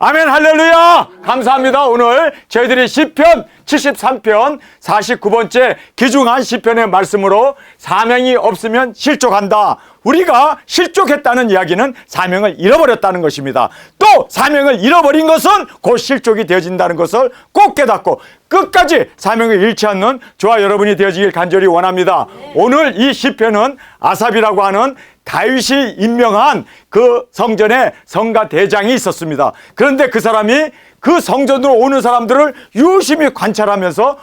아멘, 할렐루야! 감사합니다. 오늘 저희들이 시편 73편 49번째 귀중한 시편의 말씀으로 사명이 없으면 실족한다. 우리가 실족했다는 이야기는 사명을 잃어버렸다는 것입니다. 또 사명을 잃어버린 것은 곧 실족이 되어진다는 것을 꼭 깨닫고 끝까지 사명을 잃지 않는 저와 여러분이 되어지길 간절히 원합니다. 오늘 이 시편은 아삽이라고 하는 다윗이 임명한 그 성전에 성가 대장이 있었습니다. 그런데 그 사람이 그 성전으로 오는 사람들을 유심히 관찰하면서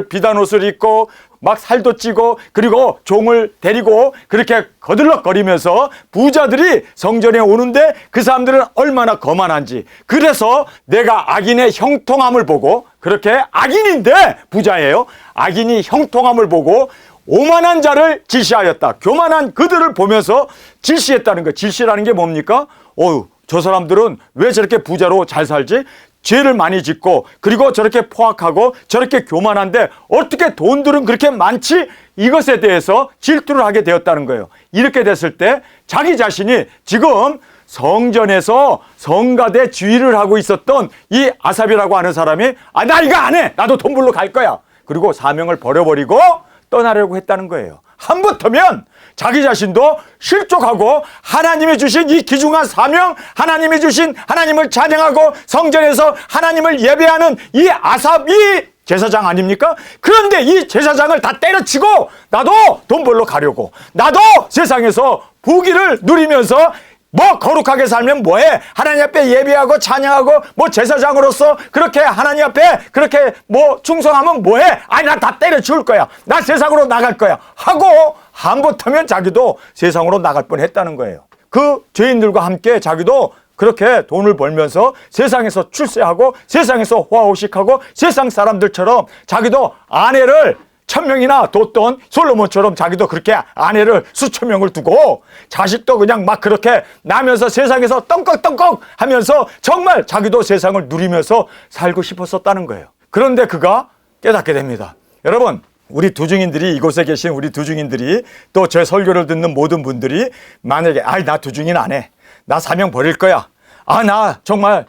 비단 옷을 입고 막 살도 찌고 그리고 종을 데리고 그렇게 거들럭거리면서 부자들이 성전에 오는데 그 사람들은 얼마나 거만한지, 그래서 내가 악인의 형통함을 보고, 그렇게 악인인데 부자예요, 악인이 형통함을 보고 오만한 자를 질시하였다. 교만한 그들을 보면서 질시했다는 거. 질시라는 게 뭡니까? 저 사람들은 왜 저렇게 부자로 잘 살지? 죄를 많이 짓고 그리고 저렇게 포악하고 저렇게 교만한데 어떻게 돈들은 그렇게 많지? 이것에 대해서 질투를 하게 되었다는 거예요. 이렇게 됐을 때 자기 자신이 지금 성전에서 성가대 지휘를 하고 있었던 이 아삽이라고 하는 사람이 나 이거 안 해! 나도 돈 벌러 갈 거야! 그리고 사명을 버려버리고 떠나려고 했다는 거예요. 한부터면 자기 자신도 실족하고 하나님이 주신 이 귀중한 사명, 하나님이 주신 하나님을 찬양하고 성전에서 하나님을 예배하는 이 아삽이 제사장 아닙니까? 그런데 이 제사장을 다 때려치고 나도 돈 벌러 가려고, 나도 세상에서 부귀를 누리면서 뭐 거룩하게 살면 뭐해? 하나님 앞에 예배하고 찬양하고 뭐 제사장으로서 그렇게 하나님 앞에 그렇게 뭐 충성하면 뭐해? 나 다 때려치울 거야. 나 세상으로 나갈 거야. 하고 한부터면 자기도 세상으로 나갈 뻔했다는 거예요. 그 죄인들과 함께 자기도 그렇게 돈을 벌면서 세상에서 출세하고 세상에서 호화호식하고 세상 사람들처럼 자기도 아내를 1000명이나 뒀던 솔로몬처럼 자기도 그렇게 아내를 수천 명을 두고 자식도 그냥 막 그렇게 나면서 세상에서 떵꺽떵꺽 하면서 정말 자기도 세상을 누리면서 살고 싶었었다는 거예요. 그런데 그가 깨닫게 됩니다. 여러분, 우리 두중인들이, 이곳에 계신 우리 두중인들이, 또 제 설교를 듣는 모든 분들이 만약에 나 두중인 안 해, 나 사명 버릴 거야, 나 정말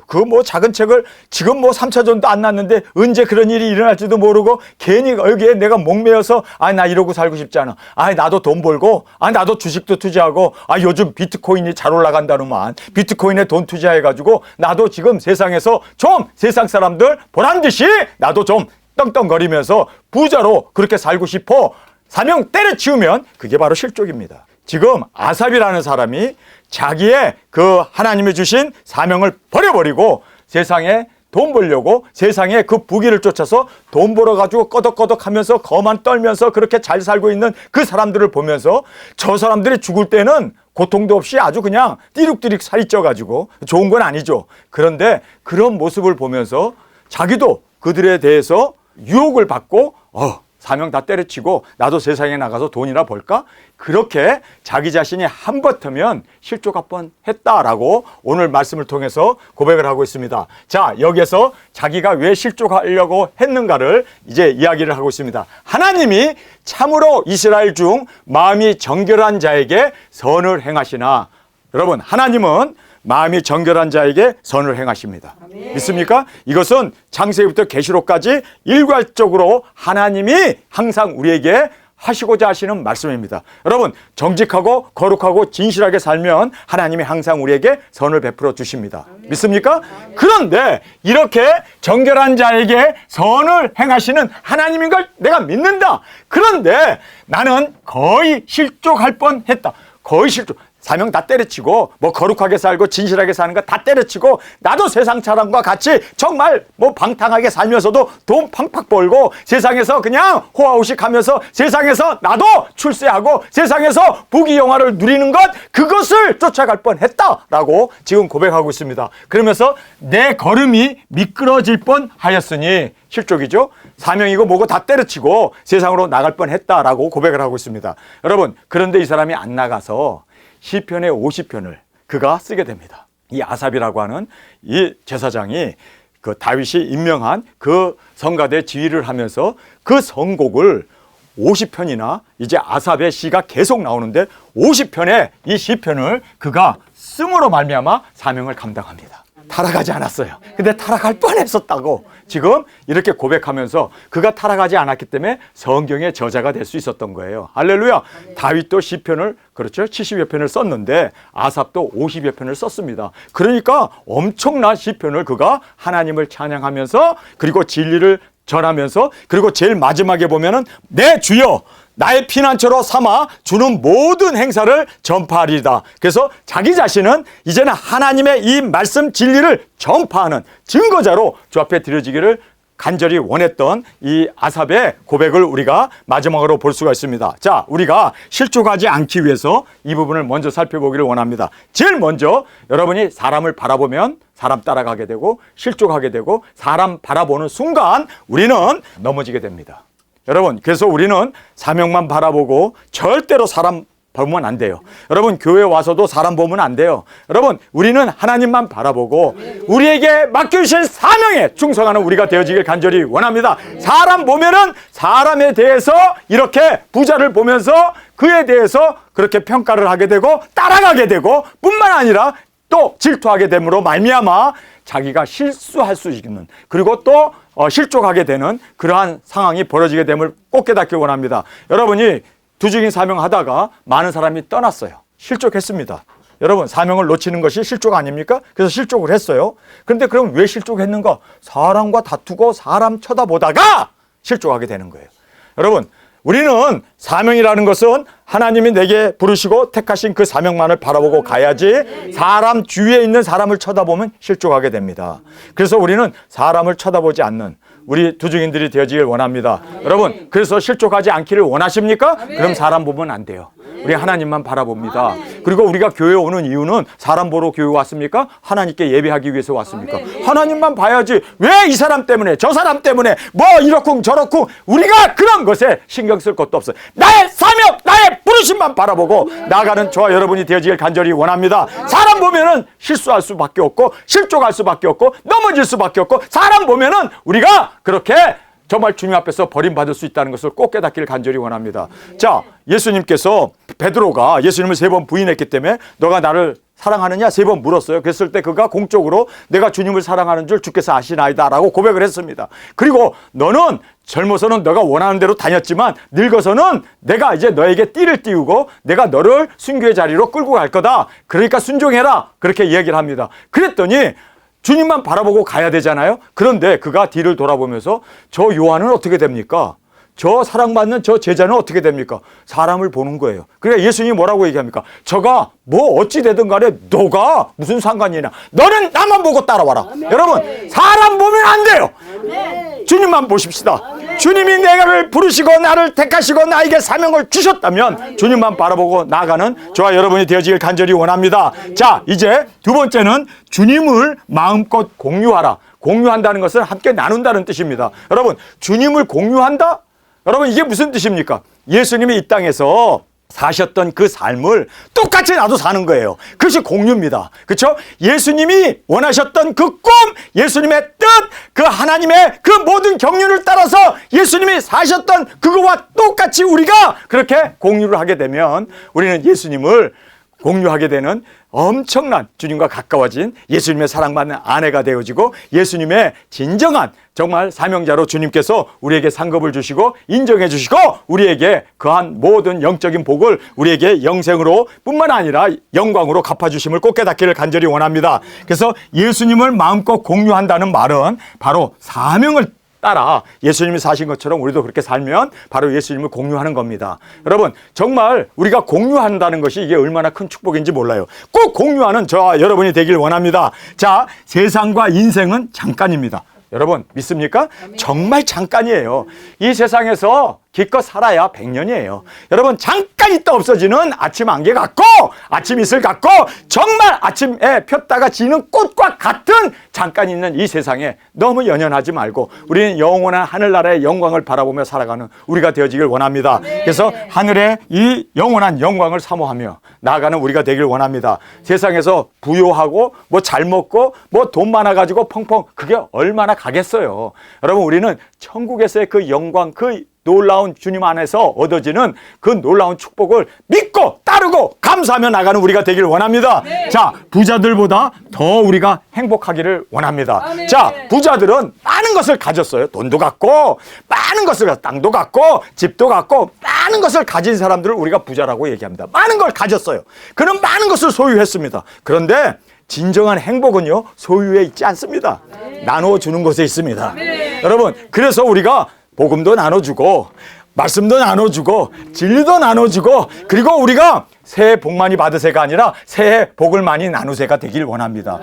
그 뭐 작은 책을 지금 뭐 3차전도 안 났는데 언제 그런 일이 일어날지도 모르고 괜히 여기에 내가 목매여서 나 이러고 살고 싶지 않아. 나도 돈 벌고 나도 주식도 투자하고 요즘 비트코인이 잘 올라간다는만 비트코인에 돈 투자해가지고 나도 지금 세상에서 좀 세상 사람들 보란듯이 나도 좀 떵떵거리면서 부자로 그렇게 살고 싶어. 사명 때려치우면 그게 바로 실족입니다. 지금 아삽이라는 사람이 자기의 그 하나님이 주신 사명을 버려버리고 세상에 돈 벌려고 세상에 그 부귀를 쫓아서 돈 벌어가지고 꺼덕꺼덕 하면서 거만 떨면서 그렇게 잘 살고 있는 그 사람들을 보면서 저 사람들이 죽을 때는 고통도 없이 아주 그냥 띠룩띠룩 살이 쪄가지고 좋은 건 아니죠. 그런데 그런 모습을 보면서 자기도 그들에 대해서 유혹을 받고 사명 다 때려치고 나도 세상에 나가서 돈이나 벌까? 그렇게 자기 자신이 한버터면 실족할 뻔했다라고 오늘 말씀을 통해서 고백을 하고 있습니다. 자, 여기에서 자기가 왜 실족하려고 했는가를 이제 이야기를 하고 있습니다. 하나님이 참으로 이스라엘 중 마음이 정결한 자에게 선을 행하시나. 여러분, 하나님은 마음이 정결한 자에게 선을 행하십니다. 아멘. 믿습니까? 이것은 창세기부터 계시록까지 일괄적으로 하나님이 항상 우리에게 하시고자 하시는 말씀입니다. 여러분, 정직하고 거룩하고 진실하게 살면 하나님이 항상 우리에게 선을 베풀어 주십니다. 아멘. 믿습니까? 아멘. 그런데 이렇게 정결한 자에게 선을 행하시는 하나님인 걸 내가 믿는다. 그런데 나는 거의 실족할 뻔했다. 거의 실족. 사명 다 때려치고 뭐 거룩하게 살고 진실하게 사는 거 다 때려치고 나도 세상 사람과 같이 정말 뭐 방탕하게 살면서도 돈 팡팡 벌고 세상에서 그냥 호화호식하면서 세상에서 나도 출세하고 세상에서 부귀영화를 누리는 것, 그것을 쫓아갈 뻔했다라고 지금 고백하고 있습니다. 그러면서 내 걸음이 미끄러질 뻔하였으니 실족이죠. 사명이고 뭐고 다 때려치고 세상으로 나갈 뻔했다라고 고백을 하고 있습니다. 여러분, 그런데 이 사람이 안 나가서 시편의 50편을 그가 쓰게 됩니다. 이 아삽이라고 하는 이 제사장이 그 다윗이 임명한 그 성가대 지휘를 하면서 그 선곡을 50편이나 이제 아삽의 시가 계속 나오는데 50편의 이 시편을 그가 씀으로 말미암아 사명을 감당합니다. 타락하지 않았어요. 근데 타락할 뻔했었다고 지금 이렇게 고백하면서 그가 타락하지 않았기 때문에 성경의 저자가 될 수 있었던 거예요. 할렐루야. 다윗도 시편을 그렇죠 70여 편을 썼는데 아삽도 50여 편을 썼습니다. 그러니까 엄청난 시편을 그가 하나님을 찬양하면서 그리고 진리를 전하면서 그리고 제일 마지막에 보면은 내 주여 나의 피난처로 삼아 주는 모든 행사를 전파하리이다. 그래서 자기 자신은 이제는 하나님의 이 말씀 진리를 전파하는 증거자로 주 앞에 드려지기를 간절히 원했던 이 아삽의 고백을 우리가 마지막으로 볼 수가 있습니다. 자, 우리가 실족하지 않기 위해서 이 부분을 먼저 살펴보기를 원합니다. 제일 먼저 여러분이 사람을 바라보면 사람 따라가게 되고 실족하게 되고 사람 바라보는 순간 우리는 넘어지게 됩니다. 여러분, 그래서 우리는 사명만 바라보고 절대로 사람 보면 안 돼요. 여러분, 교회 와서도 사람 보면 안 돼요. 여러분, 우리는 하나님만 바라보고 우리에게 맡겨주신 사명에 충성하는 우리가 되어지길 간절히 원합니다. 사람 보면은 사람에 대해서 이렇게 부자를 보면서 그에 대해서 그렇게 평가를 하게 되고 따라가게 되고 뿐만 아니라 또 질투하게 됨으로 말미암아 자기가 실수할 수 있는 그리고 또 실족하게 되는 그러한 상황이 벌어지게 됨을 꼭 깨닫기 원합니다. 여러분이 두중인 사명하다가 많은 사람이 떠났어요. 실족했습니다. 여러분, 사명을 놓치는 것이 실족 아닙니까? 그래서 실족을 했어요. 그런데 그럼 왜 실족했는가? 사람과 다투고 사람 쳐다보다가 실족하게 되는 거예요. 여러분, 우리는 사명이라는 것은 하나님이 내게 부르시고 택하신 그 사명만을 바라보고 가야지 사람 주위에 있는 사람을 쳐다보면 실족하게 됩니다. 그래서 우리는 사람을 쳐다보지 않는 우리 두중인들이 되어지길 원합니다. 여러분, 그래서 실족하지 않기를 원하십니까? 그럼 사람 보면 안 돼요. 우리 하나님만 바라봅니다. 그리고 우리가 교회에 오는 이유는 사람 보러 교회 왔습니까? 하나님께 예배하기 위해서 왔습니까? 하나님만 봐야지 왜 이 사람 때문에 저 사람 때문에 뭐 이렇쿵 저렇쿵 우리가 그런 것에 신경 쓸 것도 없어요. 나의 사명 나의 부르심만 바라보고 나아가는 저와 여러분이 되어지길 간절히 원합니다. 사람 보면은 실수할 수밖에 없고 실족할 수밖에 없고 넘어질 수밖에 없고 사람 보면은 우리가 그렇게 정말 주님 앞에서 버림받을 수 있다는 것을 꼭 깨닫기를 간절히 원합니다. 자, 예수님께서 베드로가 예수님을 3번 부인했기 때문에 너가 나를 사랑하느냐 3번 물었어요. 그랬을 때 그가 공적으로 내가 주님을 사랑하는 줄 주께서 아시나이다 라고 고백을 했습니다. 그리고 너는 젊어서는 너가 원하는 대로 다녔지만 늙어서는 내가 이제 너에게 띠를 띄우고 내가 너를 순교의 자리로 끌고 갈 거다. 그러니까 순종해라. 그렇게 이야기를 합니다. 그랬더니 주님만 바라보고 가야 되잖아요. 그런데 그가 뒤를 돌아보면서 저 요한은 어떻게 됩니까? 저 사랑받는 저 제자는 어떻게 됩니까? 사람을 보는 거예요. 그러니까 예수님이 뭐라고 얘기합니까? 저가 뭐 어찌 되든 간에 너가 무슨 상관이냐. 너는 나만 보고 따라와라. 아멘. 여러분, 사람 보면 안 돼요. 아멘. 주님만 보십시다. 아멘. 주님이 내가를 부르시고 나를 택하시고 나에게 사명을 주셨다면 아멘. 주님만 바라보고 나아가는 저와 여러분이 되어지길 간절히 원합니다. 아멘. 자, 이제 두 번째는 주님을 마음껏 공유하라. 공유한다는 것은 함께 나눈다는 뜻입니다. 여러분, 주님을 공유한다? 여러분, 이게 무슨 뜻입니까? 예수님이 이 땅에서 사셨던 그 삶을 똑같이 나도 사는 거예요. 그것이 공유입니다. 그렇죠? 예수님이 원하셨던 그 꿈, 예수님의 뜻, 그 하나님의 그 모든 경륜을 따라서 예수님이 사셨던 그거와 똑같이 우리가 그렇게 공유를 하게 되면 우리는 예수님을 공유하게 되는 엄청난 주님과 가까워진 예수님의 사랑받는 아내가 되어지고 예수님의 진정한 정말 사명자로 주님께서 우리에게 상급을 주시고 인정해 주시고 우리에게 그한 모든 영적인 복을 우리에게 영생으로 뿐만 아니라 영광으로 갚아주심을 꼭 깨닫기를 간절히 원합니다. 그래서 예수님을 마음껏 공유한다는 말은 바로 사명을 따라 예수님이 사신 것처럼 우리도 그렇게 살면 바로 예수님을 공유하는 겁니다. 여러분, 정말 우리가 공유한다는 것이 이게 얼마나 큰 축복인지 몰라요. 꼭 공유하는 저와 여러분이 되길 원합니다. 자, 세상과 인생은 잠깐입니다. 여러분, 믿습니까? 정말 잠깐이에요. 이 세상에서 기껏 살아야 100년이에요. 여러분, 잠깐 있다 없어지는 아침 안개 같고 아침 이슬 같고 정말 아침에 폈다가 지는 꽃과 같은 잠깐 있는 이 세상에 너무 연연하지 말고 우리는 영원한 하늘나라의 영광을 바라보며 살아가는 우리가 되어지길 원합니다. 그래서 하늘의 이 영원한 영광을 사모하며 나아가는 우리가 되길 원합니다. 세상에서 부유하고 뭐 잘 먹고 뭐 돈 많아가지고 펑펑 그게 얼마나 가겠어요. 여러분, 우리는 천국에서의 그 영광 그 놀라운 주님 안에서 얻어지는 그 놀라운 축복을 믿고 따르고 감사하며 나가는 우리가 되길 원합니다. 네. 자, 부자들보다 더 우리가 행복하기를 원합니다. 아멘. 자, 부자들은 많은 것을 가졌어요. 돈도 갖고 많은 것을 가졌고 땅도 갖고 집도 갖고 많은 것을 가진 사람들을 우리가 부자라고 얘기합니다. 많은 걸 가졌어요. 그는 많은 것을 소유했습니다. 그런데 진정한 행복은요, 소유에 있지 않습니다. 나눠주는 곳에 있습니다. 여러분, 그래서 우리가 복음도 나눠주고 말씀도 나눠주고 진리도 나눠주고 그리고 우리가 새해 복 많이 받으세가 아니라 새해 복을 많이 나누세가 되길 원합니다.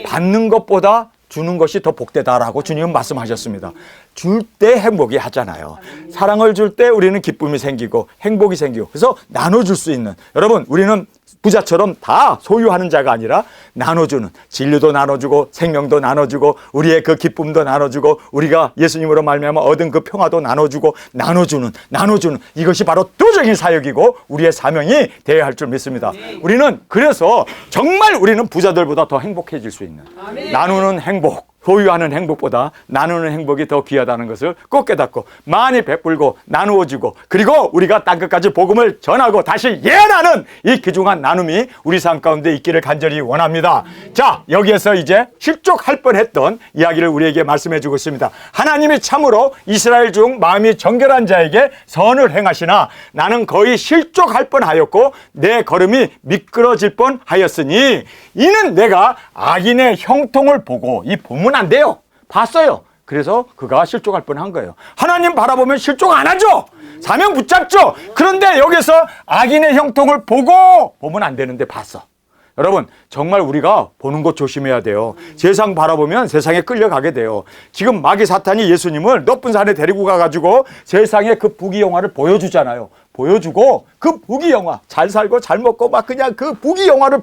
받는 것보다 주는 것이 더 복되다라고 주님은 말씀하셨습니다. 줄 때 행복이 하잖아요. 사랑을 줄 때 우리는 기쁨이 생기고 행복이 생기고 그래서 나눠줄 수 있는, 여러분 우리는 부자처럼 다 소유하는 자가 아니라 나눠주는, 진리도 나눠주고 생명도 나눠주고 우리의 그 기쁨도 나눠주고 우리가 예수님으로 말미암아 얻은 그 평화도 나눠주고 나눠주는 이것이 바로 도적인 사역이고 우리의 사명이 되어야 할 줄 믿습니다. 우리는 그래서 정말 우리는 부자들보다 더 행복해질 수 있는, 나누는 행복, 소유하는 행복보다 나누는 행복이 더 귀하다는 것을 꼭 깨닫고 많이 베풀고 나누어주고 그리고 우리가 땅끝까지 복음을 전하고 다시 예언하는 이 귀중한 나눔이 우리 삶 가운데 있기를 간절히 원합니다. 자, 여기에서 이제 실족할 뻔했던 이야기를 우리에게 말씀해 주고 있습니다. 하나님이 참으로 이스라엘 중 마음이 정결한 자에게 선을 행하시나 나는 거의 실족할 뻔하였고 내 걸음이 미끄러질 뻔하였으니 이는 내가 악인의 형통을 보고, 이 보면 안 돼요. 봤어요. 그래서 그가 실족할 뻔한 거예요. 하나님 바라보면 실족 안 하죠. 사명 붙잡죠. 그런데 여기서 악인의 형통을 보면 안 되는데 봤어. 여러분 정말 우리가 보는 것 조심해야 돼요. 세상 바라보면 세상에 끌려가게 돼요. 지금 마귀 사탄이 예수님을 높은 산에 데리고 가가지고 세상의 그 부귀영화를 보여주잖아요. 보여주고 그 부귀영화, 잘 살고 잘 먹고 막 그냥 그 부귀영화를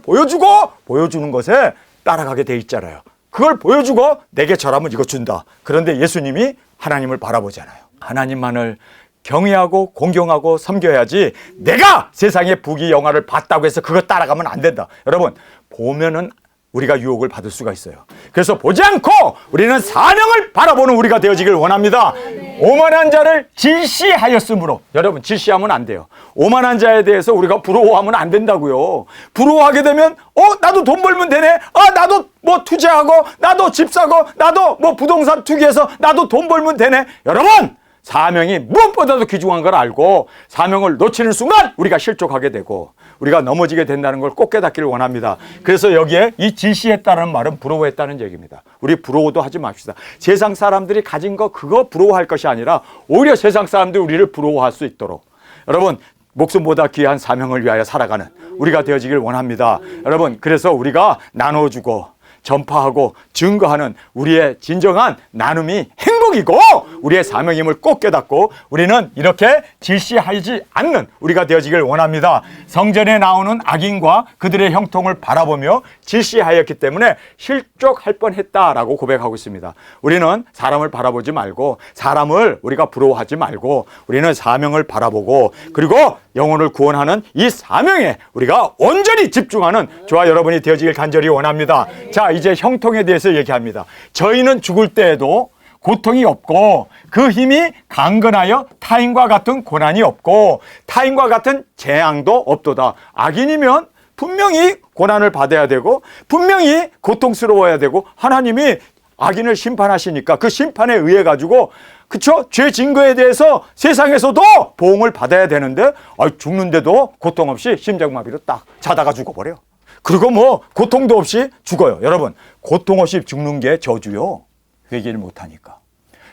보여주는 것에 따라가게 돼 있잖아요. 그걸 보여주고 내게 절하면 이거 준다. 그런데 예수님이 하나님을 바라보잖아요. 하나님만을 경외하고 공경하고 섬겨야지 내가 세상의 부귀영화를 봤다고 해서 그거 따라가면 안 된다. 여러분 보면은 우리가 유혹을 받을 수가 있어요. 그래서 보지 않고 우리는 사명을 바라보는 우리가 되어지길 원합니다. 오만한 자를 질시하였으므로, 여러분 질시하면 안 돼요. 오만한 자에 대해서 우리가 부러워하면 안 된다고요. 부러워하게 되면 나도 돈 벌면 되네. 나도 뭐 투자하고 나도 집 사고 나도 뭐 부동산 투기해서 나도 돈 벌면 되네. 여러분 사명이 무엇보다도 귀중한 걸 알고 사명을 놓치는 순간 우리가 실족하게 되고 우리가 넘어지게 된다는 걸 꼭 깨닫기를 원합니다. 그래서 여기에 이 질시했다는 말은 부러워했다는 얘기입니다. 우리 부러워도 하지 맙시다. 세상 사람들이 가진 거 그거 부러워할 것이 아니라 오히려 세상 사람들이 우리를 부러워할 수 있도록 여러분 목숨보다 귀한 사명을 위하여 살아가는 우리가 되어지길 원합니다. 여러분 그래서 우리가 나눠주고 전파하고 증거하는 우리의 진정한 나눔이 행복이고 우리의 사명임을 꼭 깨닫고 우리는 이렇게 질시하지 않는 우리가 되어지길 원합니다. 성전에 나오는 악인과 그들의 형통을 바라보며 질시하였기 때문에 실족할 뻔했다라고 고백하고 있습니다. 우리는 사람을 바라보지 말고 사람을 우리가 부러워하지 말고 우리는 사명을 바라보고 그리고 영혼을 구원하는 이 사명에 우리가 온전히 집중하는 저와 여러분이 되어지길 간절히 원합니다. 자, 이제 형통에 대해서 얘기합니다. 저희는 죽을 때에도 고통이 없고 그 힘이 강건하여 타인과 같은 고난이 없고 타인과 같은 재앙도 없도다. 악인이면 분명히 고난을 받아야 되고 분명히 고통스러워야 되고 하나님이 악인을 심판하시니까 그 심판에 의해 가지고 그쵸? 죄 증거에 대해서 세상에서도 보응을 받아야 되는데 죽는데도 고통 없이 심장마비로 딱 자다가 죽어버려. 그리고 뭐 고통도 없이 죽어요. 여러분 고통 없이 죽는 게 저주요. 회개를 못하니까.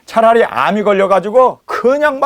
차라리 암이 걸려가지고 그냥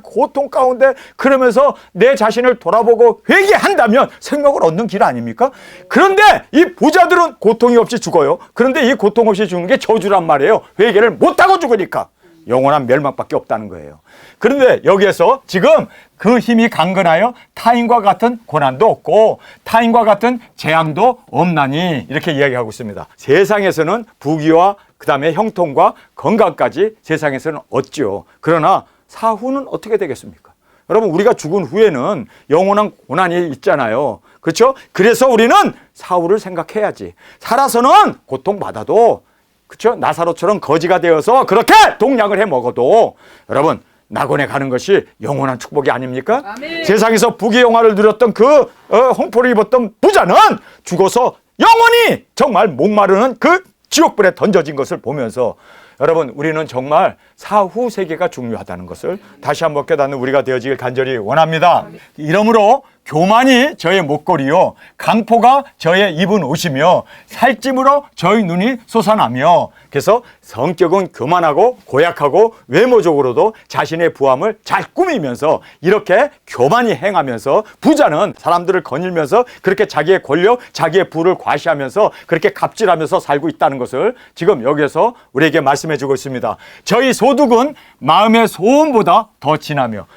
고통 가운데 그러면서 내 자신을 돌아보고 회개한다면 생명을 얻는 길 아닙니까? 그런데 이 부자들은 고통이 없이 죽어요. 그런데 이 고통 없이 죽는 게 저주란 말이에요. 회개를 못하고 죽으니까. 영원한 멸망밖에 없다는 거예요. 그런데 여기에서 지금 그 힘이 강건하여 타인과 같은 고난도 없고 타인과 같은 재앙도 없나니 이렇게 이야기하고 있습니다. 세상에서는 부귀와 그 다음에 형통과 건강까지 세상에서는 얻죠. 그러나 사후는 어떻게 되겠습니까? 여러분 우리가 죽은 후에는 영원한 고난이 있잖아요. 그렇죠? 그래서 우리는 사후를 생각해야지. 살아서는 고통받아도 그렇죠? 나사로처럼 거지가 되어서 그렇게 동약을 해 먹어도 여러분 낙원에 가는 것이 영원한 축복이 아닙니까? 아멘. 세상에서 부귀 영화를 누렸던 그 홍포를 입었던 부자는 죽어서 영원히 정말 목마르는 그 지옥불에 던져진 것을 보면서 여러분, 우리는 정말 사후 세계가 중요하다는 것을 다시 한번 깨닫는 우리가 되어지길 간절히 원합니다. 이러므로 교만이 저의 목걸이요, 강포가 저의 입은 옷이며 살찜으로 저희 눈이 솟아나며, 그래서 성격은 교만하고 고약하고 외모적으로도 자신의 부함을 잘 꾸미면서 이렇게 교만이 행하면서, 부자는 사람들을 거닐면서 그렇게 자기의 권력, 자기의 부를 과시하면서 그렇게 갑질하면서 살고 있다는 것을 지금 여기에서 우리에게 말씀해 주고 있습니다. 저희 소득은 마음의 소원보다 더 진하며,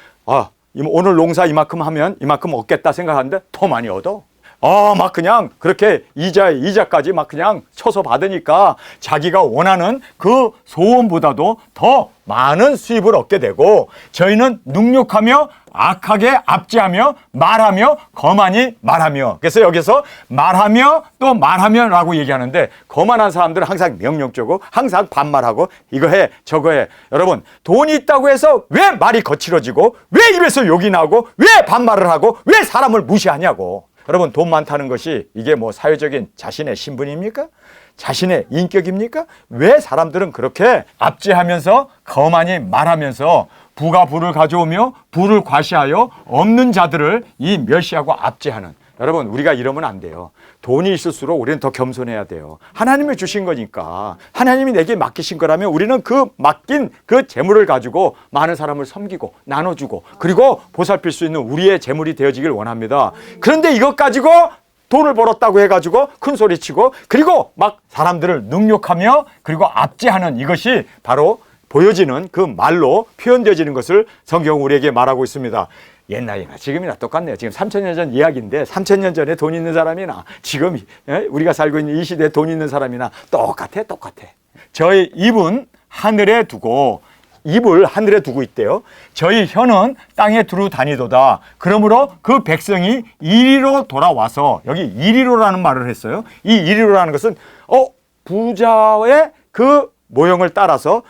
오늘 농사 이만큼 하면 이만큼 얻겠다 생각하는데 더 많이 얻어. 막 그냥 그렇게 이자까지 막 그냥 쳐서 받으니까 자기가 원하는 그 소원보다도 더 많은 수입을 얻게 되고, 저희는 능욕하며 악하게 압제하며 말하며 거만히 말하며, 그래서 여기서 말하며 또 말하며라고 얘기하는데, 거만한 사람들은 항상 명령적이고 항상 반말하고 이거 해 저거 해. 여러분, 돈이 있다고 해서 왜 말이 거칠어지고 왜 입에서 욕이 나고 왜 반말을 하고 왜 사람을 무시하냐고. 여러분, 돈 많다는 것이 이게 뭐 사회적인 자신의 신분입니까? 자신의 인격입니까? 왜 사람들은 그렇게 압제하면서 거만히 말하면서 부가 부를 가져오며 부를 과시하여 없는 자들을 이 멸시하고 압제하는, 여러분, 우리가 이러면 안 돼요. 돈이 있을수록 우리는 더 겸손해야 돼요. 하나님이 주신 거니까, 하나님이 내게 맡기신 거라면 우리는 그 맡긴 그 재물을 가지고 많은 사람을 섬기고 나눠주고 그리고 보살필 수 있는 우리의 재물이 되어지길 원합니다. 그런데 이것 가지고 돈을 벌었다고 해가지고 큰 소리치고 그리고 막 사람들을 능욕하며 그리고 압제하는, 이것이 바로 보여지는 그 말로 표현되어지는 것을 성경은 우리에게 말하고 있습니다. 옛날이나 지금이나 똑같네요. 지금 3000년 전 이야기인데 3000년 전에 돈 있는 사람이나 지금 우리가 살고 있는 이 시대에 돈 있는 사람이나 똑같아. 저희 입은 하늘에 두고, 입을 하늘에 두고 있대요. 저희 혀는 땅에 두루 다니도다. 그러므로 그 백성이 이리로 돌아와서, 여기 이리로라는 말을 했어요. 이 이리로라는 것은 부자의 그 모형을 따라서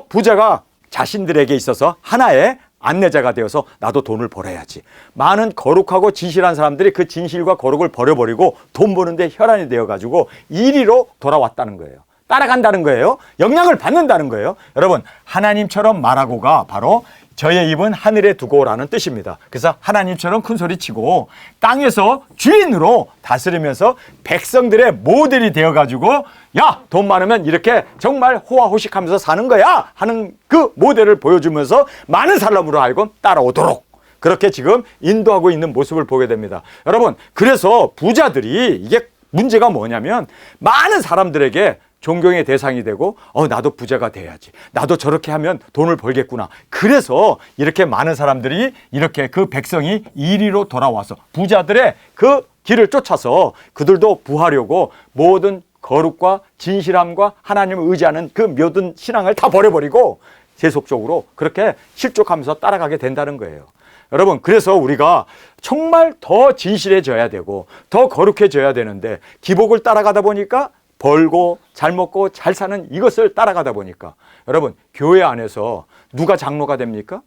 부자가 자신들에게 있어서 하나의 안내자가 되어서 나도 돈을 벌어야지. 많은 거룩하고 진실한 사람들이 그 진실과 거룩을 버려버리고 돈 버는데 혈안이 되어가지고 이리로 돌아왔다는 거예요. 따라간다는 거예요. 영향을 받는다는 거예요. 여러분, 하나님처럼 말하고가 바로 저의 입은 하늘에 두고라는 뜻입니다. 그래서 하나님처럼 큰 소리치고 땅에서 주인으로 다스리면서 백성들의 모델이 되어가지고, 야, 돈 많으면 이렇게 정말 호화호식하면서 사는 거야 하는 그 모델을 보여주면서 많은 사람으로 알고 따라오도록 그렇게 지금 인도하고 있는 모습을 보게 됩니다. 여러분, 그래서 부자들이, 이게 문제가 뭐냐면 많은 사람들에게 존경의 대상이 되고 나도 부자가 돼야지, 나도 저렇게 하면 돈을 벌겠구나. 그래서 이렇게 많은 사람들이 이렇게 그 백성이 이리로 돌아와서 부자들의 그 길을 쫓아서 그들도 부하려고 모든 거룩과 진실함과 하나님을 의지하는 그 모든 신앙을 다 버려버리고 세속적으로 그렇게 실족하면서 따라가게 된다는 거예요. 여러분, 그래서 우리가 정말 더 진실해져야 되고 더 거룩해져야 되는데, 기복을 따라가다 보니까 벌고 잘 먹고 잘 사는 이것을 따라가다 보니까, 여러분, 교회 안에서 누가 장로가 됩니까?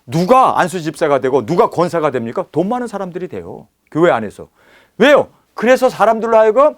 누가 안수 집사가 되고 누가 권사가 됩니까? 돈 많은 사람들이 돼요. 교회 안에서. 왜요? 그래서 사람들로 하여금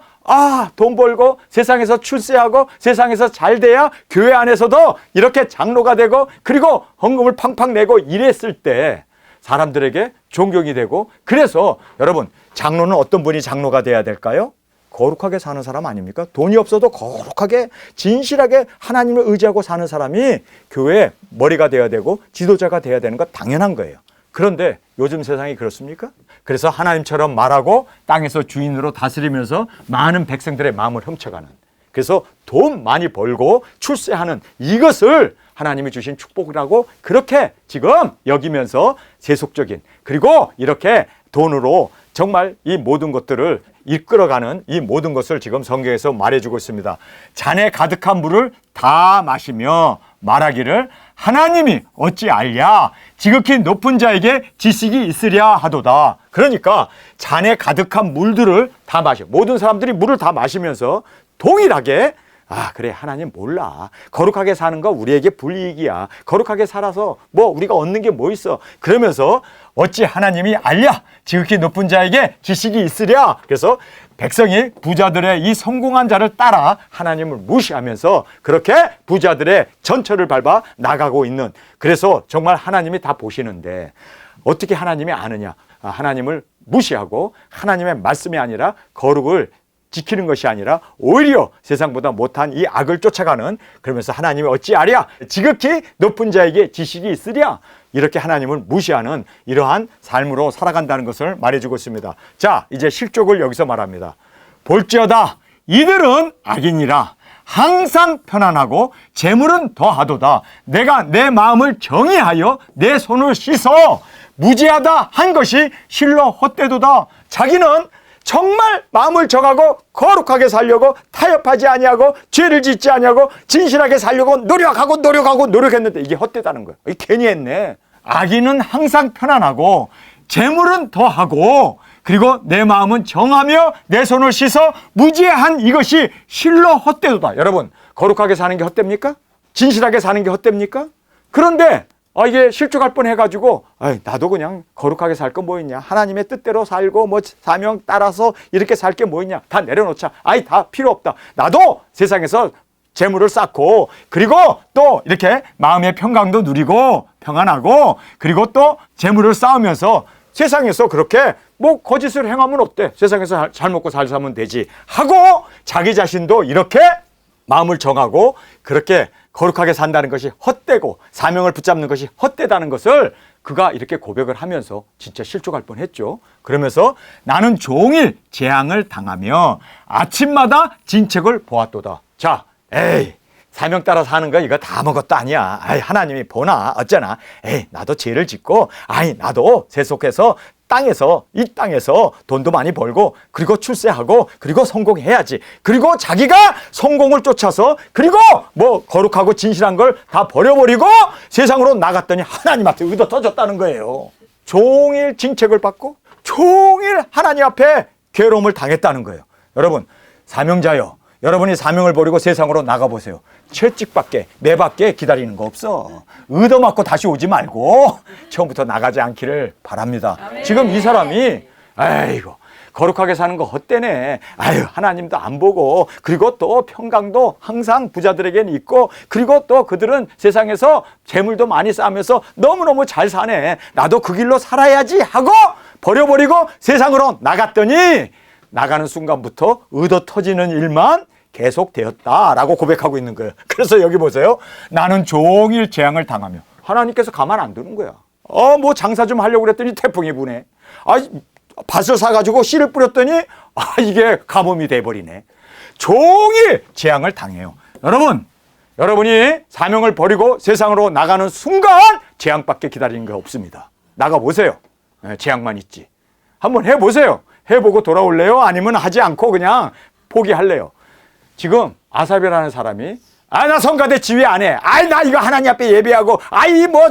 돈 벌고 세상에서 출세하고 세상에서 잘 돼야 교회 안에서도 이렇게 장로가 되고 그리고 헌금을 팡팡 내고 이랬을 때 사람들에게 존경이 되고, 그래서 여러분, 장로는 어떤 분이 장로가 돼야 될까요? 거룩하게 사는 사람 아닙니까? 돈이 없어도 거룩하게 진실하게 하나님을 의지하고 사는 사람이 교회의 머리가 되어야 되고 지도자가 되어야 되는 건 당연한 거예요. 그런데 요즘 세상이 그렇습니까? 그래서 하나님처럼 말하고 땅에서 주인으로 다스리면서 많은 백성들의 마음을 훔쳐가는, 그래서 돈 많이 벌고 출세하는 이것을 하나님이 주신 축복이라고 그렇게 지금 여기면서 세속적인, 그리고 이렇게 돈으로 정말 이 모든 것들을 이끌어가는 이 모든 것을 지금 성경에서 말해주고 있습니다. 잔에 가득한 물을 다 마시며 말하기를 하나님이 어찌 알랴, 지극히 높은 자에게 지식이 있으랴 하도다. 그러니까 잔에 가득한 물들을 다 마셔, 모든 사람들이 물을 다 마시면서 동일하게 아, 그래, 하나님 몰라. 거룩하게 사는 거 우리에게 불이익이야. 거룩하게 살아서 뭐 우리가 얻는 게 뭐 있어. 그러면서 어찌 하나님이 알랴? 지극히 높은 자에게 지식이 있으랴? 그래서 백성이 부자들의 이 성공한 자를 따라 하나님을 무시하면서 그렇게 부자들의 전철을 밟아 나가고 있는, 그래서 정말 하나님이 다 보시는데 어떻게 하나님이 아느냐? 하나님을 무시하고 하나님의 말씀이 아니라 거룩을 지키는 것이 아니라 오히려 세상보다 못한 이 악을 쫓아가는, 그러면서 하나님이 어찌 아랴? 지극히 높은 자에게 지식이 있으랴? 이렇게 하나님을 무시하는 이러한 삶으로 살아간다는 것을 말해주고 있습니다. 자, 이제 실족을 여기서 말합니다. 볼지어다 이들은 악인이라 항상 편안하고 재물은 더하도다. 내가 내 마음을 정의하여 내 손을 씻어 무지하다 한 것이 실로 헛되도다. 자기는 정말 마음을 정하고 거룩하게 살려고 타협하지 아니하고 죄를 짓지 아니하고 진실하게 살려고 노력했는데 이게 헛되다는 거예요. 이게 괜히 했네. 악인은 항상 편안하고 재물은 더하고 그리고 내 마음은 정하며 내 손을 씻어 무지한 이것이 실로 헛되도다. 여러분, 거룩하게 사는 게 헛됩니까? 진실하게 사는 게 헛됩니까? 그런데 이게 실족할 뻔해가지고 나도 그냥 거룩하게 살 거 뭐 있냐, 하나님의 뜻대로 살고 뭐 사명 따라서 이렇게 살 게 뭐 있냐, 다 내려놓자. 다 필요 없다. 나도 세상에서 재물을 쌓고 그리고 또 이렇게 마음의 평강도 누리고 평안하고 그리고 또 재물을 쌓으면서 세상에서 그렇게 뭐 거짓을 행하면 어때? 세상에서 잘 먹고 잘 사면 되지 하고 자기 자신도 이렇게 마음을 정하고 그렇게 거룩하게 산다는 것이 헛되고 사명을 붙잡는 것이 헛되다는 것을 그가 이렇게 고백을 하면서 진짜 실족할 뻔했죠. 그러면서 나는 종일 재앙을 당하며 아침마다 진책을 보았도다. 자, 사명 따라 사는 거 이거 다 아무것도 아니야. 하나님이 보나 어쩌나. 나도 죄를 짓고 나도 세속해서 이 땅에서 돈도 많이 벌고 그리고 출세하고 그리고 성공해야지. 그리고 자기가 성공을 쫓아서 그리고 뭐 거룩하고 진실한 걸 다 버려버리고 세상으로 나갔더니 하나님한테 의도 터졌다는 거예요. 종일 징책을 받고 종일 하나님 앞에 괴로움을 당했다는 거예요. 여러분, 사명자요, 여러분이 사명을 버리고 세상으로 나가보세요. 채찍밖에 매밖에 기다리는 거 없어. 의도 맞고 다시 오지 말고 처음부터 나가지 않기를 바랍니다. 아멘. 지금 이 사람이 거룩하게 사는 거 헛되네. 하나님도 안 보고 그리고 또 평강도 항상 부자들에게는 있고 그리고 또 그들은 세상에서 재물도 많이 쌓으면서 너무너무 잘 사네. 나도 그 길로 살아야지 하고 버려버리고 세상으로 나갔더니 나가는 순간부터 의도 터지는 일만 계속되었다라고 고백하고 있는 거예요. 그래서 여기 보세요. 나는 종일 재앙을 당하며. 하나님께서 가만 안 두는 거야. 뭐 장사 좀 하려고 그랬더니 태풍이 부네. 밭을 사가지고 씨를 뿌렸더니 이게 가뭄이 돼버리네. 종일 재앙을 당해요. 여러분이 사명을 버리고 세상으로 나가는 순간 재앙밖에 기다리는 게 없습니다. 나가보세요. 재앙만 있지. 한번 해보세요. 해보고 돌아올래요? 아니면 하지 않고 그냥 포기할래요? 지금 아삽이라는 사람이 나 성가대 지휘 안 해. 나 이거 하나님 앞에 예배하고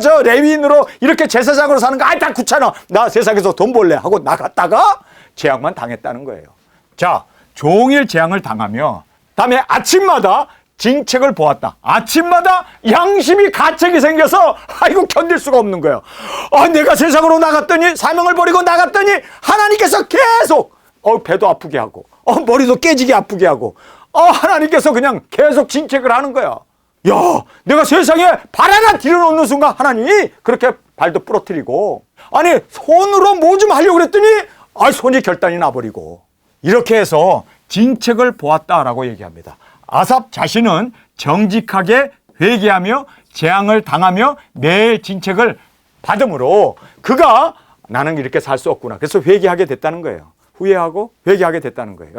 저 레위인으로 이렇게 제사장으로 사는 거 다 귀찮아. 나 세상에서 돈 벌래 하고 나갔다가 재앙만 당했다는 거예요. 자, 종일 재앙을 당하며 다음에 아침마다 징책을 보았다. 아침마다 양심이 가책이 생겨서 견딜 수가 없는 거예요. 내가 세상으로 나갔더니 사명을 버리고 나갔더니 하나님께서 계속 배도 아프게 하고 머리도 깨지게 아프게 하고 하나님께서 그냥 계속 징책을 하는 거야. 내가 세상에 발 하나 들여놓는 순간 하나님이 그렇게 발도 부러뜨리고 손으로 뭐 좀 하려고 그랬더니 손이 결단이 나버리고 이렇게 해서 징책을 보았다라고 얘기합니다. 아삽 자신은 정직하게 회개하며 재앙을 당하며 매일 징책을 받음으로 그가 나는 이렇게 살 수 없구나. 그래서 회개하게 됐다는 거예요. 후회하고 회개하게 됐다는 거예요.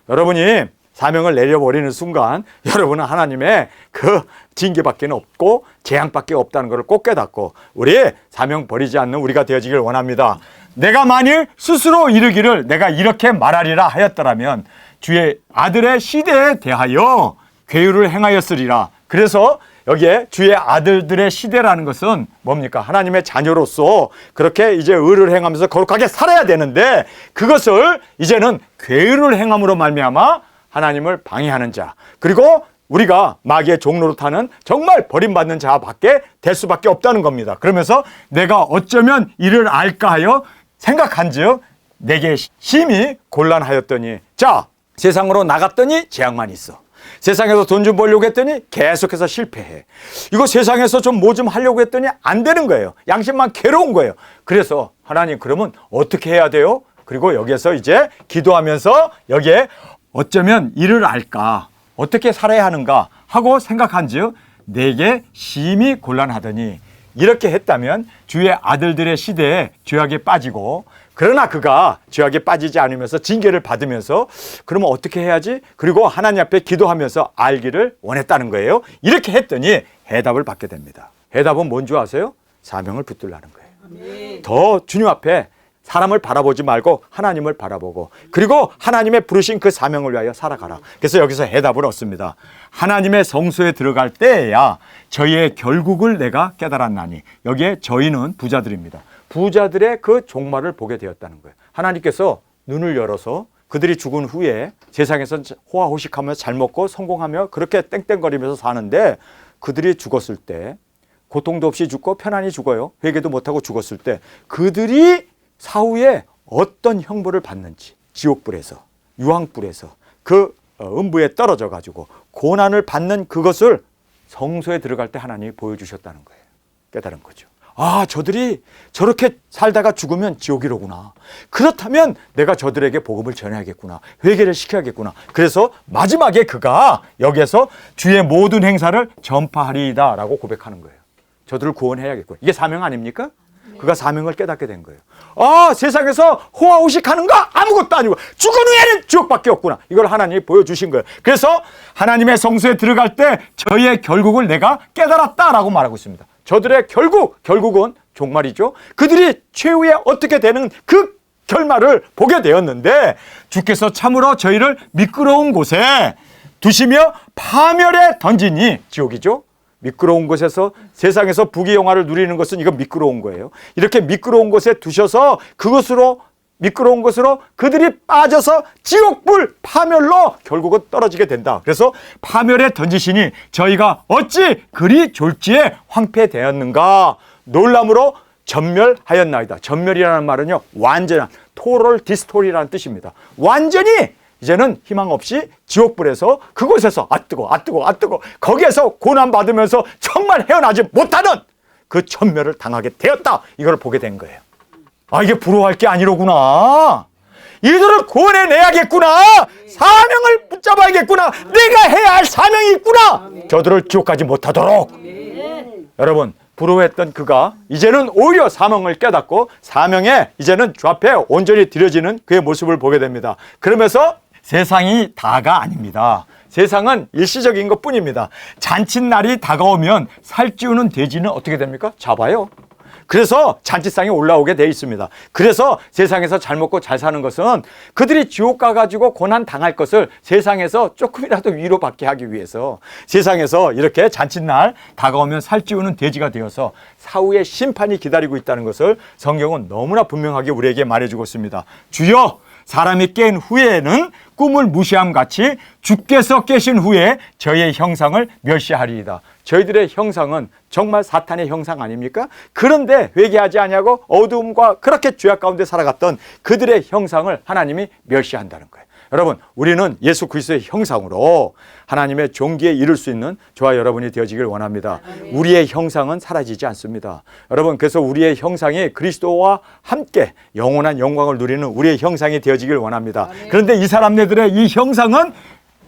여러분이 사명을 내려버리는 순간 여러분은 하나님의 그 징계밖에 없고 재앙밖에 없다는 것을 꼭 깨닫고 우리 사명 버리지 않는 우리가 되어지길 원합니다. 내가 만일 스스로 이르기를 내가 이렇게 말하리라 하였더라면 주의 아들의 시대에 대하여 괴유를 행하였으리라. 그래서 여기에 주의 아들들의 시대라는 것은 뭡니까? 하나님의 자녀로서 그렇게 이제 의를 행하면서 거룩하게 살아야 되는데 그것을 이제는 괴유를 행함으로 말미암아 하나님을 방해하는 자, 그리고 우리가 마귀의 종로로 타는 정말 버림받는 자밖에 될 수밖에 없다는 겁니다. 그러면서 내가 어쩌면 이를 알까 하여 생각한즉 내게 심히 곤란하였더니, 자, 세상으로 나갔더니 재앙만 있어. 세상에서 돈 좀 벌려고 했더니 계속해서 실패해. 이거 세상에서 좀 뭐 좀 하려고 했더니 안 되는 거예요. 양심만 괴로운 거예요. 그래서 하나님, 그러면 어떻게 해야 돼요? 그리고 여기에서 이제 기도하면서 여기에 어쩌면 이를 알까, 어떻게 살아야 하는가 하고 생각한즉 내게 심히 곤란하더니, 이렇게 했다면 주의 아들들의 시대에 죄악에 빠지고, 그러나 그가 죄악에 빠지지 않으면서 징계를 받으면서 그러면 어떻게 해야지? 그리고 하나님 앞에 기도하면서 알기를 원했다는 거예요. 이렇게 했더니 해답을 받게 됩니다. 해답은 뭔지 아세요? 사명을 붙들라는 거예요. 더 주님 앞에 사람을 바라보지 말고 하나님을 바라보고, 그리고 하나님의 부르신 그 사명을 위하여 살아가라. 그래서 여기서 해답을 얻습니다. 하나님의 성소에 들어갈 때에야 저희의 결국을 내가 깨달았나니, 여기에 저희는 부자들입니다. 부자들의 그 종말을 보게 되었다는 거예요. 하나님께서 눈을 열어서 그들이 죽은 후에 세상에서 호화호식하며 잘 먹고 성공하며 그렇게 땡땡거리면서 사는데, 그들이 죽었을 때 고통도 없이 죽고 편안히 죽어요. 회개도 못하고 죽었을 때 그들이 사후에 어떤 형벌을 받는지, 지옥불에서, 유황불에서 그 음부에 떨어져 가지고 고난을 받는 그것을 성소에 들어갈 때 하나님이 보여주셨다는 거예요. 깨달은 거죠. 아, 저들이 저렇게 살다가 죽으면 지옥이로구나. 그렇다면 내가 저들에게 복음을 전해야겠구나. 회개를 시켜야겠구나. 그래서 마지막에 그가 여기에서 주의 모든 행사를 전파하리이다 라고 고백하는 거예요. 저들을 구원해야겠구나. 이게 사명 아닙니까? 그가 사명을 깨닫게 된 거예요. 아, 세상에서 호화호식하는 거 아무것도 아니고 죽은 후에는 지옥밖에 없구나. 이걸 하나님이 보여주신 거예요. 그래서 하나님의 성소에 들어갈 때 저희의 결국을 내가 깨달았다라고 말하고 있습니다. 저들의 결국은 종말이죠. 그들이 최후에 어떻게 되는 그 결말을 보게 되었는데, 주께서 참으로 저희를 미끄러운 곳에 두시며 파멸에 던지니, 지옥이죠. 미끄러운 곳에서 세상에서 부귀영화를 누리는 것은 이건 미끄러운 거예요. 이렇게 미끄러운 곳에 두셔서 미끄러운 것으로 그들이 빠져서 지옥불 파멸로 결국은 떨어지게 된다. 그래서 파멸에 던지시니 저희가 어찌 그리 졸지에 황폐되었는가. 놀람으로 전멸하였나이다. 전멸이라는 말은요, 완전한 토럴 디스토리라는 뜻입니다. 완전히 이제는 희망 없이 지옥불에서 그곳에서 뜨거 거기에서 고난받으면서 정말 헤어나지 못하는 그 전멸을 당하게 되었다. 이걸 보게 된 거예요. 아, 이게 부러워할 게 아니로구나. 이들을 구원해내야겠구나. 사명을 붙잡아야겠구나. 내가 해야 할 사명이 있구나. 저들을 지옥까지 못하도록. 여러분, 부러워했던 그가 이제는 오히려 사명을 깨닫고 사명에 이제는 주 앞에 온전히 드려지는 그의 모습을 보게 됩니다. 그러면서 세상이 다가 아닙니다. 세상은 일시적인 것 뿐입니다. 잔칫날이 다가오면 살찌우는 돼지는 어떻게 됩니까? 잡아요. 그래서 잔치상에 올라오게 돼 있습니다. 그래서 세상에서 잘 먹고 잘 사는 것은 그들이 지옥 가가지고 고난 당할 것을 세상에서 조금이라도 위로받게 하기 위해서 세상에서 이렇게 잔칫날 다가오면 살찌우는 돼지가 되어서 사후에 심판이 기다리고 있다는 것을 성경은 너무나 분명하게 우리에게 말해주고 있습니다. 주여, 사람이 깬 후에는 꿈을 무시함같이 주께서 깨신 후에 저희의 형상을 멸시하리이다. 저희들의 형상은 정말 사탄의 형상 아닙니까? 그런데 회개하지 아니하고 어두움과 그렇게 죄악 가운데 살아갔던 그들의 형상을 하나님이 멸시한다는 거예요. 여러분, 우리는 예수 그리스도의 형상으로 하나님의 존귀에 이룰 수 있는 저와 여러분이 되어지길 원합니다. 우리의 형상은 사라지지 않습니다. 여러분, 그래서 우리의 형상이 그리스도와 함께 영원한 영광을 누리는 우리의 형상이 되어지길 원합니다. 그런데 이 사람네들의 이 형상은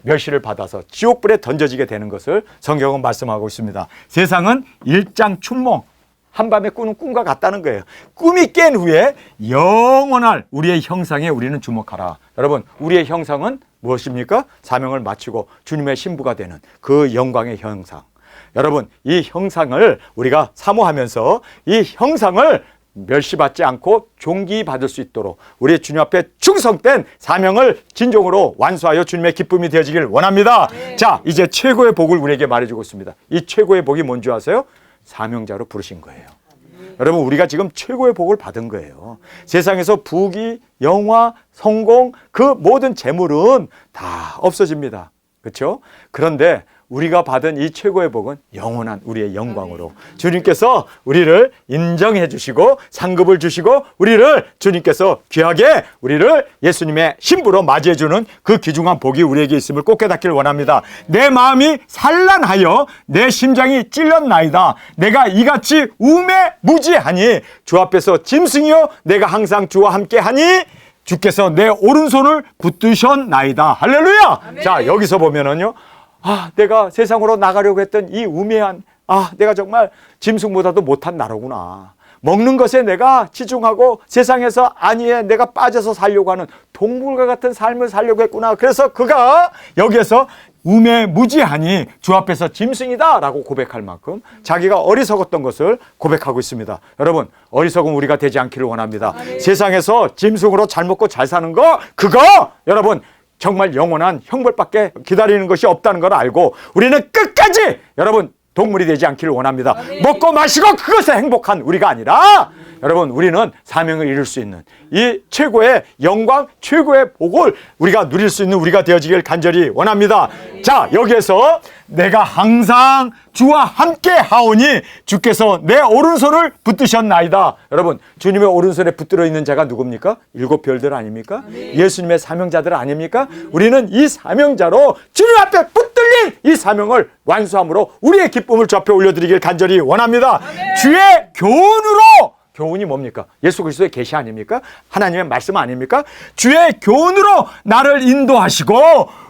멸시를 받아서 지옥불에 던져지게 되는 것을 성경은 말씀하고 있습니다. 세상은 일장춘몽, 한밤에 꾸는 꿈과 같다는 거예요. 꿈이 깬 후에 영원할 우리의 형상에 우리는 주목하라. 여러분, 우리의 형상은 무엇입니까? 사명을 마치고 주님의 신부가 되는 그 영광의 형상. 여러분, 이 형상을 우리가 사모하면서 이 형상을 멸시받지 않고 존귀받을 수 있도록 우리 주님 앞에 충성된 사명을 진정으로 완수하여 주님의 기쁨이 되어지길 원합니다. 자, 이제 최고의 복을 우리에게 말해주고 있습니다. 이 최고의 복이 뭔지 아세요? 사명자로 부르신 거예요. 여러분, 우리가 지금 최고의 복을 받은 거예요. 세상에서 부귀, 영화, 성공, 그 모든 재물은 다 없어집니다. 그렇죠? 그런데 우리가 받은 이 최고의 복은 영원한 우리의 영광으로 주님께서 우리를 인정해 주시고 상급을 주시고 우리를 주님께서 귀하게 우리를 예수님의 신부로 맞이해 주는 그 귀중한 복이 우리에게 있음을 꼭 깨닫기를 원합니다. 내 마음이 산란하여 내 심장이 찔렸나이다. 내가 이같이 우매무지하니 주 앞에서 짐승이요 내가 항상 주와 함께하니 주께서 내 오른손을 붙드셨나이다. 할렐루야. 아멘. 자, 여기서 보면은요, 내가 세상으로 나가려고 했던 이 우매한, 내가 정말 짐승보다도 못한 나로구나. 먹는 것에 내가 치중하고 세상에서 안위에 내가 빠져서 살려고 하는 동물과 같은 삶을 살려고 했구나. 그래서 그가 여기에서 우매무지하니 주 앞에서 짐승이다 라고 고백할 만큼 자기가 어리석었던 것을 고백하고 있습니다. 여러분, 어리석은 우리가 되지 않기를 원합니다. 세상에서 짐승으로 잘 먹고 잘 사는 거, 그거 여러분 정말 영원한 형벌밖에 기다리는 것이 없다는 걸 알고 우리는 끝까지 여러분 동물이 되지 않기를 원합니다. 먹고 마시고 그것에 행복한 우리가 아니라 여러분, 우리는 사명을 이룰 수 있는 이 최고의 영광, 최고의 복을 우리가 누릴 수 있는 우리가 되어지길 간절히 원합니다. 자, 여기에서 내가 항상 주와 함께 하오니 주께서 내 오른손을 붙드셨나이다. 여러분, 주님의 오른손에 붙들어 있는 자가 누굽니까? 7별들 아닙니까? 예수님의 사명자들 아닙니까? 우리는 이 사명자로 주님 앞에 붙들린 이 사명을 완수함으로 우리의 기쁨을 주 앞에 올려드리길 간절히 원합니다. 주의 교훈으로, 교훈이 뭡니까? 예수 그리스도의 계시 아닙니까? 하나님의 말씀 아닙니까? 주의 교훈으로 나를 인도하시고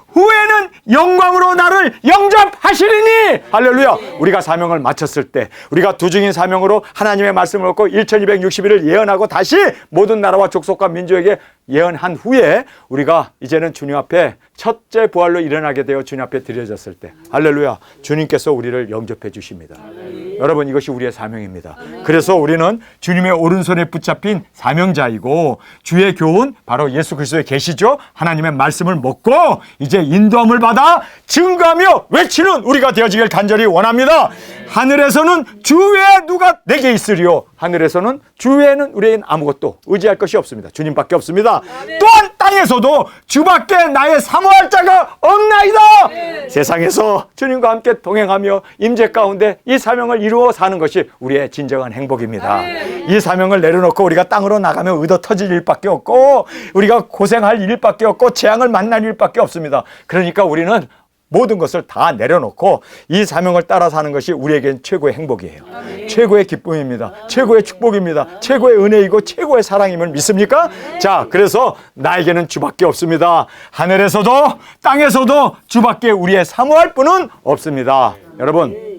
후에는 영광으로 나를 영접하시리니. 할렐루야. 우리가 사명을 마쳤을 때 우리가 두중인 사명으로 하나님의 말씀을 얻고 1260일을 예언하고 다시 모든 나라와 족속과 민족에게 예언한 후에 우리가 이제는 주님 앞에 첫째 부활로 일어나게 되어 주님 앞에 드려졌을 때, 할렐루야, 주님께서 우리를 영접해 주십니다. 여러분, 이것이 우리의 사명입니다. 그래서 우리는 주님의 오른손에 붙잡힌 사명자이고 주의 교훈, 바로 예수 그리스도의 계시죠. 하나님의 말씀을 먹고 이제 인도함을 받아 증거하며 외치는 우리가 되어지길 간절히 원합니다. 하늘에서는 주 외에 누가 내게 있으리요. 하늘에서는 주 외에는 우리에겐 아무것도 의지할 것이 없습니다. 주님밖에 없습니다. 또한 땅에서도 주밖에 나의 사모할 자가 없나이다. 세상에서 주님과 함께 동행하며 임재 가운데 이 사명을 이루어 사는 것이 우리의 진정한 행복입니다. 이 사명을 내려놓고 우리가 땅으로 나가면 의도 터질 일밖에 없고 우리가 고생할 일밖에 없고 재앙을 만날 일밖에 없습니다. 그러니까 우리는 모든 것을 다 내려놓고 이 사명을 따라 사는 것이 우리에겐 최고의 행복이에요. 최고의 기쁨입니다. 최고의 축복입니다. 최고의 은혜이고 최고의 사랑임을 믿습니까? 자, 그래서 나에게는 주밖에 없습니다. 하늘에서도 땅에서도 주밖에 우리의 사모할 분은 없습니다. 여러분,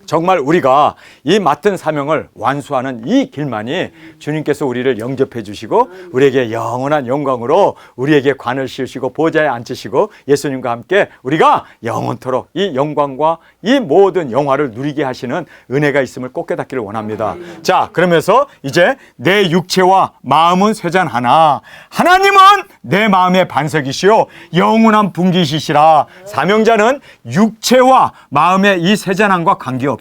정말 우리가 이 맡은 사명을 완수하는 이 길만이 주님께서 우리를 영접해 주시고 우리에게 영원한 영광으로 우리에게 관을 씌우시고 보좌에 앉히시고 예수님과 함께 우리가 영원토록 이 영광과 이 모든 영화를 누리게 하시는 은혜가 있음을 꼭 깨닫기를 원합니다. 자, 그러면서 이제 내 육체와 마음은 쇠잔하나 하나님은 내 마음의 반석이시요 영원한 분기시시라. 사명자는 육체와 마음의 이 쇠잔함과 관계없이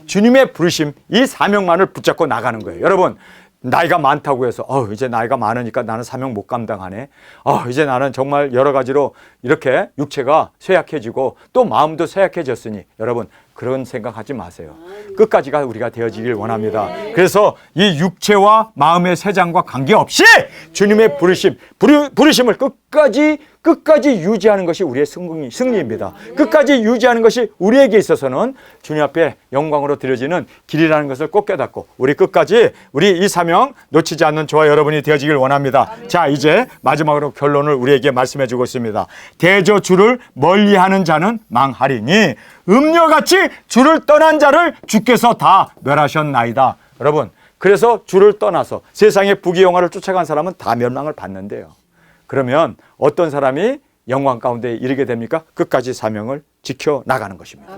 주님의 부르심, 이 사명만을 붙잡고 나가는 거예요. 여러분, 나이가 많다고 해서 이제 나이가 많으니까 나는 사명 못 감당하네. 이제 나는 정말 여러 가지로 이렇게 육체가 쇠약해지고 또 마음도 쇠약해졌으니 여러분, 그런 생각하지 마세요. 끝까지가 우리가 되어지길 원합니다. 그래서 이 육체와 마음의 쇠장과 관계없이 주님의 부르심을 끝까지 유지하는 것이 우리의 승리입니다. 끝까지 유지하는 것이 우리에게 있어서는 주님 앞에 영광으로 드려지는 길이라는 것을 꼭 깨닫고 우리 끝까지 우리 이 사명 놓치지 않는 저와 여러분이 되어지길 원합니다. 자, 이제 마지막으로 결론을 우리에게 말씀해 주고 있습니다. 대저 주를 멀리하는 자는 망하리니 음녀같이 주를 떠난 자를 주께서 다 멸하셨나이다. 여러분, 그래서 주를 떠나서 세상의 부귀영화를 쫓아간 사람은 다 멸망을 받는데요. 그러면 어떤 사람이 영광 가운데 이르게 됩니까? 끝까지 사명을 지켜나가는 것입니다.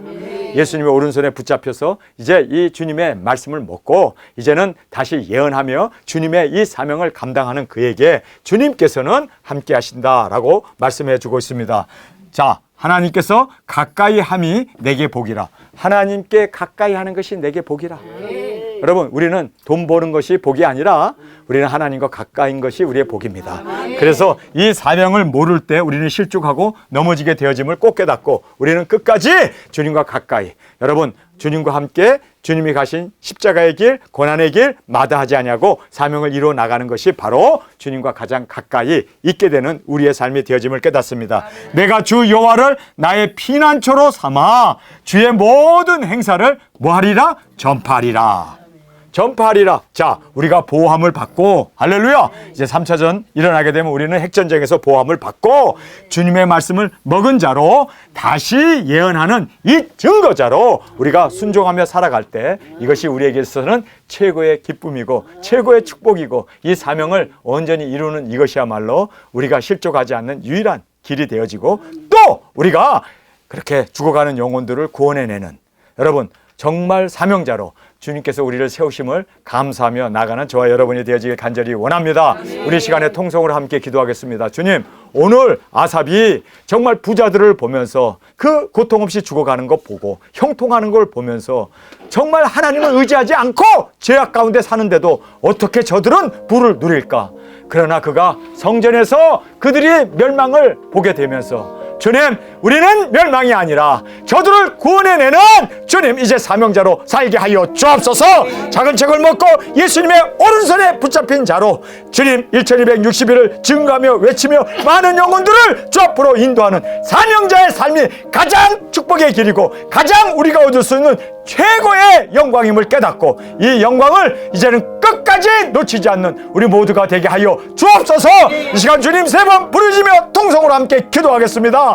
예수님의 오른손에 붙잡혀서 이제 이 주님의 말씀을 먹고 이제는 다시 예언하며 주님의 이 사명을 감당하는 그에게 주님께서는 함께 하신다라고 말씀해 주고 있습니다. 자, 하나님께서 가까이 함이 내게 복이라. 하나님께 가까이 하는 것이 내게 복이라. 여러분, 우리는 돈 버는 것이 복이 아니라 우리는 하나님과 가까이인 것이 우리의 복입니다. 그래서 이 사명을 모를 때 우리는 실족하고 넘어지게 되어짐을 꼭 깨닫고 우리는 끝까지 주님과 가까이, 여러분, 주님과 함께 주님이 가신 십자가의 길, 고난의 길 마다하지 아니하고 사명을 이루어 나가는 것이 바로 주님과 가장 가까이 있게 되는 우리의 삶이 되어짐을 깨닫습니다. 내가 주 여호와를 나의 피난처로 삼아 주의 모든 행사를 뭐하리라? 전파하리라. 전파하리라. 자, 우리가 보호함을 받고, 할렐루야, 이제 3차전 일어나게 되면 우리는 핵전쟁에서 보호함을 받고 주님의 말씀을 먹은 자로 다시 예언하는 이 증거자로 우리가 순종하며 살아갈 때 이것이 우리에게 있어서는 최고의 기쁨이고 최고의 축복이고 이 사명을 온전히 이루는 이것이야말로 우리가 실족하지 않는 유일한 길이 되어지고 또 우리가 그렇게 죽어가는 영혼들을 구원해내는, 여러분, 정말 사명자로 주님께서 우리를 세우심을 감사하며 나가는 저와 여러분이 되어지길 간절히 원합니다. 우리 시간에 통성으로 함께 기도하겠습니다. 주님, 오늘 아삽이 정말 부자들을 보면서 그 고통 없이 죽어가는 것 보고 형통하는 걸 보면서 정말 하나님을 의지하지 않고 죄악 가운데 사는데도 어떻게 저들은 부를 누릴까? 그러나 그가 성전에서 그들이 멸망을 보게 되면서 주님, 우리는 멸망이 아니라 저들을 구원해내는 주님, 이제 사명자로 살게 하여 주옵소서. 작은 책을 먹고 예수님의 오른손에 붙잡힌 자로 주님 1260일을 증거하며 외치며 많은 영혼들을 주 앞으로 인도하는 사명자의 삶이 가장 축복의 길이고 가장 우리가 얻을 수 있는 최고의 영광임을 깨닫고 이 영광을 이제는 끝까지 놓치지 않는 우리 모두가 되게 하여 주옵소서. 이 시간 주님 세 번 부르짖으며 통성으로 함께 기도하겠습니다.